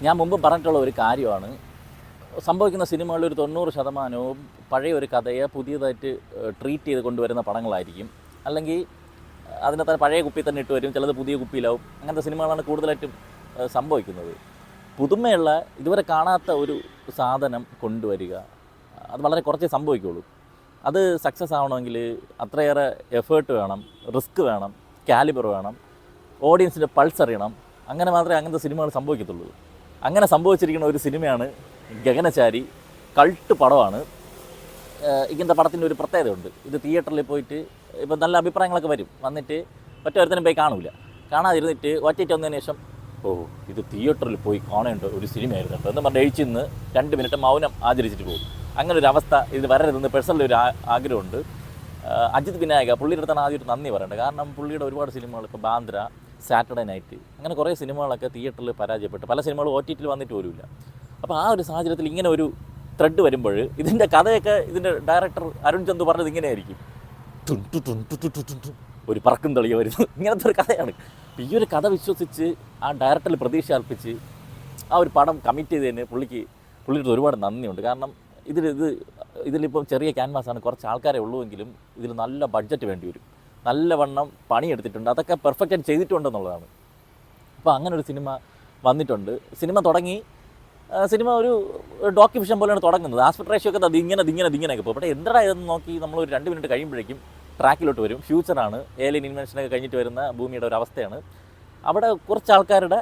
ഞാൻ മുമ്പ് പറഞ്ഞിട്ടുള്ള ഒരു കാര്യമാണ്, സംഭവിക്കുന്ന സിനിമകളിൽ ഒരു 90% പഴയ ഒരു കഥയെ പുതിയതായിട്ട് ട്രീറ്റ് ചെയ്ത് കൊണ്ടുവരുന്ന പടങ്ങളായിരിക്കും. അല്ലെങ്കിൽ അതിനകത്ത് പഴയ കുപ്പി തന്നെ ഇട്ട് വരും, ചിലത് പുതിയ കുപ്പിയിലാവും. അങ്ങനത്തെ സിനിമകളാണ് കൂടുതലായിട്ടും സംഭവിക്കുന്നത്. പുതുമയുള്ള ഇതുവരെ കാണാത്ത ഒരു സാധനം കൊണ്ടുവരിക, അത് വളരെ കുറച്ചേ സംഭവിക്കുള്ളൂ. അത് സക്സസ് ആവണമെങ്കിൽ അത്രയേറെ എഫേർട്ട് വേണം, റിസ്ക് വേണം, കാലിബർ വേണം, ഓഡിയൻസിൻ്റെ പൾസ് അറിയണം. അങ്ങനെ മാത്രമേ അങ്ങനത്തെ സിനിമകൾ സംഭവിക്കത്തുള്ളൂ. അങ്ങനെ സംഭവിച്ചിരിക്കുന്ന ഒരു സിനിമയാണ് ഗഗനചാരി. കൾട്ട് പടമാണ്. ഇങ്ങനത്തെ പടത്തിൻ്റെ ഒരു പ്രത്യേകതയുണ്ട്. ഇത് തിയേറ്ററിൽ പോയിട്ട് ഇപ്പം നല്ല അഭിപ്രായങ്ങളൊക്കെ വരും, വന്നിട്ട് ഒറ്റൊരുത്തനും പോയി കാണൂല. കാണാതിരുന്നിട്ട് ഒറ്റയ്ക്ക് വന്നതിന് ശേഷം ഇത് തിയേറ്ററിൽ പോയി കാണേണ്ട ഒരു സിനിമയായിരുന്നു കേട്ടോ എന്ന് പറഞ്ഞ് എഴുച്ചിന്ന് 2 മിനിറ്റ് മൗനം ആചരിച്ചിട്ട് പോകും. അങ്ങനെ ഒരു അവസ്ഥ ഇത് വരരുതെന്ന് പേഴ്സണലി ഒരു ആഗ്രഹമുണ്ട്. അജിത് വിനായക, പുള്ളിയുടെ അടുത്താണ് ആദ്യമായിട്ട് നന്ദി പറയേണ്ടത്. കാരണം പുള്ളിയുടെ ഒരുപാട് സിനിമകൾ, ഇപ്പോൾ ബാന്ദ്ര, സാറ്റർഡേ നൈറ്റ്, അങ്ങനെ കുറേ സിനിമകളൊക്കെ തിയേറ്ററിൽ പരാജയപ്പെട്ടു. പല സിനിമകളും OTT വന്നിട്ട് പോലുമില്ല. അപ്പോൾ ആ ഒരു സാഹചര്യത്തിൽ ഇങ്ങനെ ഒരു ത്രെഡ് വരുമ്പോൾ ഇതിൻ്റെ കഥയൊക്കെ ഇതിൻ്റെ ഡയറക്ടർ അരുൺ ചന്തു പറഞ്ഞത് ഇങ്ങനെയായിരിക്കും. ഒരു പറക്കും തെളിയ വരുന്നു, ഇങ്ങനത്തെ ഒരു കഥയാണ്. ഈ ഒരു കഥ വിശ്വസിച്ച് ആ ഡയറക്ടറിൽ പ്രതീക്ഷ അർപ്പിച്ച് ആ ഒരു പടം കമ്മിറ്റ് ചെയ്തതിന് പുള്ളിയുടെ ഒരുപാട് നന്ദിയുണ്ട്. കാരണം ഇതിലിപ്പം ചെറിയ ക്യാൻവാസാണ്, കുറച്ച് ആൾക്കാരെ ഉള്ളുവെങ്കിലും ഇതിൽ നല്ല ബഡ്ജറ്റ് വേണ്ടി വരും, നല്ലവണ്ണം പണിയെടുത്തിട്ടുണ്ട്, അതൊക്കെ പെർഫെക്റ്റായിട്ട് ചെയ്തിട്ടുണ്ടെന്നുള്ളതാണ്. അപ്പോൾ അങ്ങനെ ഒരു സിനിമ വന്നിട്ടുണ്ട്. സിനിമ തുടങ്ങി, സിനിമ ഒരു ഡോക്യുമെൻ്റ് പോലെയാണ് തുടങ്ങുന്നത്. ആസ്പെക്ട് റേഷ്യോ ഒക്കെ ഇങ്ങനെയൊക്കെ പോകും. പക്ഷേ എന്താ ഇതെന്ന് നോക്കി നമ്മളൊരു 2 മിനിറ്റ് കഴിയുമ്പോഴേക്കും ട്രാക്കിലോട്ട് വരും. ഫ്യൂച്ചറാണ്, ഏലിയൻ ഇൻവെൻഷനൊക്കെ കഴിഞ്ഞിട്ട് വരുന്ന ഭൂമിയുടെ ഒരു അവസ്ഥയാണ്. അവിടെ കുറച്ച് ആൾക്കാരുടെ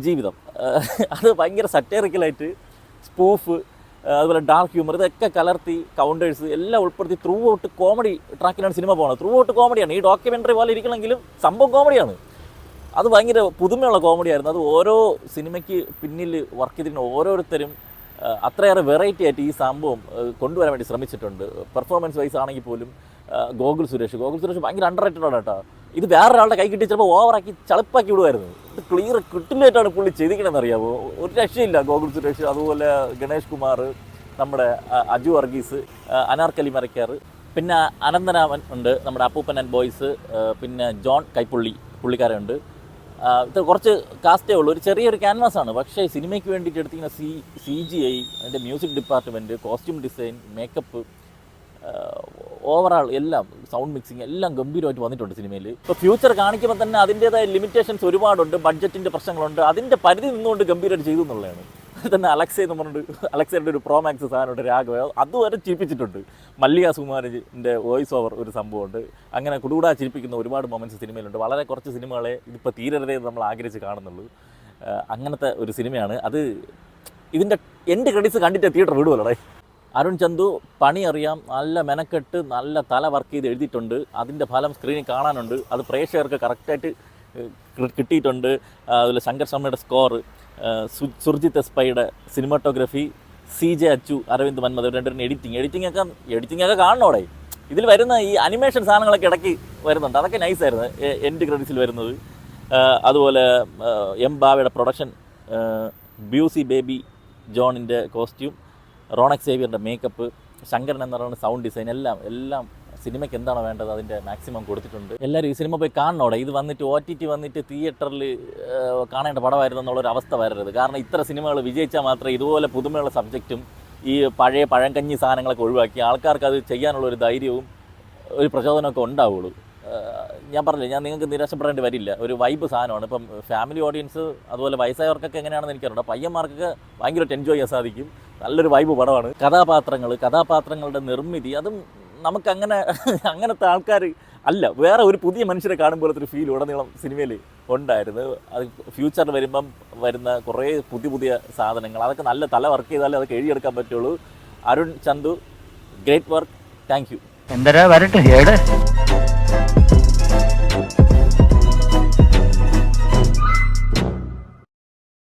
ജീവിതം, അത് ഭയങ്കര സറ്റേറിക്കലായിട്ട് സ്പൂഫ്, അതുപോലെ ഡാർക്ക് ഹ്യൂമർ, ഇതൊക്കെ കലർത്തി കൗണ്ടേഴ്സ് എല്ലാം ഉൾപ്പെടുത്തി ത്രൂ ഔട്ട് കോമഡി ട്രാക്കിലാണ് സിനിമ പോകുന്നത്. ത്രൂ ഔട്ട് കോമഡിയാണ്. ഈ ഡോക്യുമെൻ്ററി പോലെ ഇരിക്കണമെങ്കിലും സംഭവം കോമഡിയാണ്. അത് ഭയങ്കര പുതുമയുള്ള കോമഡിയായിരുന്നു. അത് ഓരോ സിനിമയ്ക്ക് പിന്നിൽ വർക്ക് ചെയ്തിരുന്ന ഓരോരുത്തരും അത്രയേറെ വെറൈറ്റി ആയിട്ട് ഈ സംഭവം കൊണ്ടുവരാൻ വേണ്ടി ശ്രമിച്ചിട്ടുണ്ട്. പെർഫോമൻസ് വൈസ് ആണെങ്കിൽ പോലും ഗോകുൽ സുരേഷ് ഭയങ്കര അണ്ടർ റേറ്റഡ് ആണ് കേട്ടോ. ഇത് വേറൊരാളുടെ കൈ കിട്ടി ചിലപ്പോൾ ഓവറാക്കി ചളുപ്പാക്കി വിടുമായിരുന്നു. ഇത് ക്ലിയർ കിട്ടില്ലായിട്ടാണ് പുള്ളി ചെയ്തിക്കണമെന്ന് അറിയാമോ. ഒരു രക്ഷയില്ല. ഗോകുൽ സുരേഷ്, അതുപോലെ ഗണേഷ് കുമാർ, നമ്മുടെ അജു വർഗീസ്, അനാർക്കലി മരക്കാർ, പിന്നെ അനന്തരാമൻ ഉണ്ട്, നമ്മുടെ അപ്പൂപ്പൻ ആൻഡ് ബോയ്സ്, പിന്നെ ജോൺ പുള്ളിക്കാരുണ്ട്. ഇത് കുറച്ച് കാസ്റ്റേ ഉള്ളൂ. ഒരു ചെറിയൊരു ക്യാൻവാസാണ്. പക്ഷേ സിനിമയ്ക്ക് വേണ്ടിയിട്ട് എടുത്തിരിക്കുന്ന CGI, അതിൻ്റെ music department, costume design, makeup, overall എല്ലാം, സൗണ്ട് മിക്സിങ് എല്ലാം ഗംഭീരമായിട്ട് വന്നിട്ടുണ്ട് സിനിമയിൽ. ഇപ്പോൾ ഫ്യൂച്ചർ കാണിക്കുമ്പോൾ തന്നെ അതിൻ്റേതായ ലിമിറ്റേഷൻസ് ഒരുപാടുണ്ട്, ബഡ്ജറ്റിൻ്റെ പ്രശ്നങ്ങളുണ്ട്. അതിൻ്റെ പരിധി നിന്നുകൊണ്ട് ഗംഭീരമായിട്ട് ചെയ്തു എന്നുള്ളതാണ്. തന്നെ അലക്സ എന്ന് പറഞ്ഞിട്ട് അലക്സയുടെ ഒരു പ്രോമാക്സ് സാധനമുണ്ട്, രാഘവ, അതുവരെ ചിരിപ്പിച്ചിട്ടുണ്ട്. മല്ലിക സുകുമാരൻ്റെ വോയിസ് ഓവർ ഒരു സംഭവമുണ്ട്. അങ്ങനെ കുടുകൂടാ ചിരിപ്പിക്കുന്ന ഒരുപാട് മൊമെൻറ്റ്സ് സിനിമയിലുണ്ട്. വളരെ കുറച്ച് സിനിമകളെ ഇതിപ്പോൾ തീരരുതേ നമ്മൾ ആഗ്രഹിച്ച് കാണുന്നുള്ളൂ. അങ്ങനത്തെ ഒരു സിനിമയാണ് അത്. ഇതിൻ്റെ എൻഡ് ക്രെഡിറ്റ്സ് കണ്ടിട്ട് തിയേറ്റർ വിടുമല്ലേ. അരുൺ ചന്തു പണി അറിയാം, നല്ല മെനക്കെട്ട് നല്ല തല വർക്ക് ചെയ്ത് എഴുതിയിട്ടുണ്ട്. അതിൻ്റെ ഫലം സ്ക്രീനിൽ കാണാനുണ്ട്. അത് പ്രേക്ഷകർക്ക് കറക്റ്റായിട്ട് കിട്ടിയിട്ടുണ്ട്. അതുപോലെ ശങ്കർ ശർമ്മയുടെ സ്കോർ, സുർജിത് എസ്പൈയുടെ സിനിമാറ്റോഗ്രഫി, CJ അച്ചു, അരവിന്ദ് മന്മഥ, രണ്ടുപേരും എഡിറ്റിംഗ് ഒക്കെ കാണണോടെ. ഇതിൽ വരുന്ന ഈ അനിമേഷൻ സാധനങ്ങളൊക്കെ ഇടയ്ക്ക് വരുന്നുണ്ട്, അതൊക്കെ നൈസായിരുന്നു. എൻഡ് ക്രെഡിറ്റ്സിൽ വരുന്നത്. അതുപോലെ M. ബാവയുടെ പ്രൊഡക്ഷൻ, ബ്യൂസി ബേബി ജോണിൻ്റെ കോസ്റ്റ്യൂം, റോണക് സേവിയറിൻ്റെ മേക്കപ്പ്, ശങ്കരൻ എന്ന് പറയുന്ന സൗണ്ട് ഡിസൈൻ, എല്ലാം സിനിമയ്ക്ക് എന്താണോ വേണ്ടത് അതിൻ്റെ മാക്സിമം കൊടുത്തിട്ടുണ്ട്. എല്ലാവരും ഈ സിനിമ പോയി കാണണോടെ. ഇത് വന്നിട്ട് OTT വന്നിട്ട് തിയേറ്ററിൽ കാണേണ്ട പടമായിരുന്നു എന്നുള്ളൊരു അവസ്ഥ വരരുത്. കാരണം ഇത്ര സിനിമകൾ വിജയിച്ചാൽ മാത്രമേ ഇതുപോലെ പുതുമയുള്ള സബ്ജക്റ്റും ഈ പഴയ പഴങ്കഞ്ഞി സാധനങ്ങളൊക്കെ ഒഴിവാക്കി ആൾക്കാർക്ക് അത് ചെയ്യാനുള്ളൊരു ധൈര്യവും ഒരു പ്രചോദനമൊക്കെ ഉണ്ടാവുള്ളൂ. ഞാൻ പറഞ്ഞില്ല, ഞാൻ നിങ്ങൾക്ക് നിരാശപ്പെടേണ്ടി വരില്ല. ഒരു വൈബ് സാധനമാണ്. ഇപ്പം ഫാമിലി ഓഡിയൻസ്, അതുപോലെ വയസ്സായവർക്കൊക്കെ എങ്ങനെയാണെന്ന് എനിക്കറിയാം. പയ്യന്മാർക്കൊക്കെ ഭയങ്കരമായിട്ട് എൻജോയ് ചെയ്യാൻ സാധിക്കും. നല്ലൊരു വൈബ് പടമാണ്. കഥാപാത്രങ്ങളുടെ നിർമ്മിതി, അതും അങ്ങനത്തെ ആൾക്കാർ അല്ല, വേറെ ഒരു പുതിയ മനുഷ്യരെ കാണുമ്പോഴത്തെ ഒരു ഫീൽ ഉടനീളം സിനിമയിൽ ഉണ്ടായിരുന്നു. അത് ഫ്യൂച്ചറിൽ വരുന്ന കുറേ പുതിയ സാധനങ്ങൾ, അതൊക്കെ നല്ല തല വർക്ക് ചെയ്താലേ അതൊക്കെ എഴുതിയെടുക്കാൻ പറ്റുള്ളൂ. Arun Chandu, great work. Thank you. എന്തരാ വരട്ടെ.